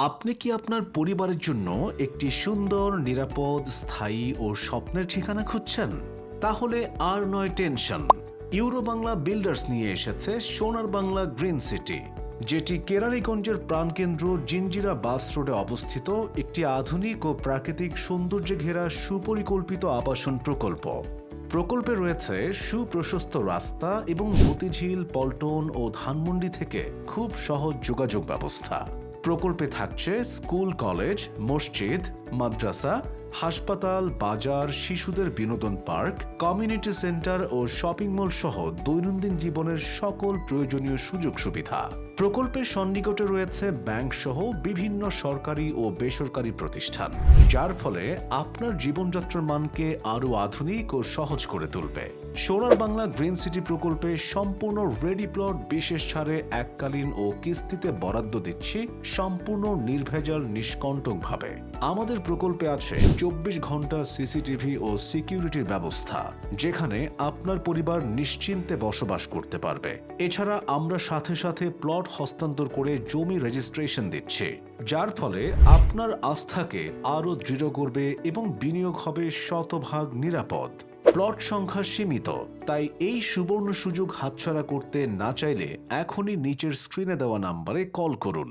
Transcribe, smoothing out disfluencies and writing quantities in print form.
আপনি কি আপনার পরিবারের জন্য একটি সুন্দর, নিরাপদ, স্থায়ী ও স্বপ্নের ঠিকানা খুঁজছেন? তাহলে আর নয় টেনশন। ইউরো বাংলা বিল্ডার্স নিয়ে এসেছে সোনার বাংলা গ্রিন সিটি, যেটি কেরানীগঞ্জের প্রাণকেন্দ্র জিঞ্জিরা বাস রোডে অবস্থিত একটি আধুনিক ও প্রাকৃতিক সৌন্দর্যে ঘেরা সুপরিকল্পিত আবাসন প্রকল্প। প্রকল্পে রয়েছে সুপ্রশস্ত রাস্তা এবং মতিঝিল, পল্টন ও ধানমন্ডি থেকে খুব সহজ যোগাযোগ ব্যবস্থা। প্রকল্পে থাকছে স্কুল, কলেজ, মসজিদ, মাদ্রাসা, হাসপাতাল, বাজার, শিশুদের বিনোদন পার্ক, কমিউনিটি সেন্টার ও শপিং মল সহ দৈনন্দিন জীবনের সকল প্রয়োজনীয় সুযোগ সুবিধা। প্রকল্পের সন্নিকটে রয়েছে ব্যাংক সহ বিভিন্ন সরকারি ও বেসরকারি প্রতিষ্ঠান, যার ফলে আপনার জীবনযাত্রার মানকে আরও আধুনিক ও সহজ করে তুলবে। সোনার বাংলা গ্রিন সিটি প্রকল্পে সম্পূর্ণ রেডি প্লট বিশেষ ছাড়ে এককালীন ও কিস্তিতে বরাদ্দ দিচ্ছি সম্পূর্ণ নির্ভেজাল, নিষ্কণ্টকভাবে। আমাদের প্রকল্পে আছে 24 ঘন্টা সিসিটিভি ও সিকিউরিটির ব্যবস্থা, যেখানে আপনার পরিবার নিশ্চিন্তে বসবাস করতে পারবে। এছাড়া আমরা সাথে সাথে প্লট হস্তান্তর করে জমি রেজিস্ট্রেশন দিচ্ছি, যার ফলে আপনার আস্থাকে আরও দৃঢ় করবে এবং বিনিয়োগ হবে শতভাগ নিরাপদ। প্লট সংখ্যা সীমিত, তাই এই সুবর্ণ সুযোগ হাতছাড়া করতে না চাইলে এখনই নিচের স্ক্রিনে দেওয়া নাম্বারে কল করুন।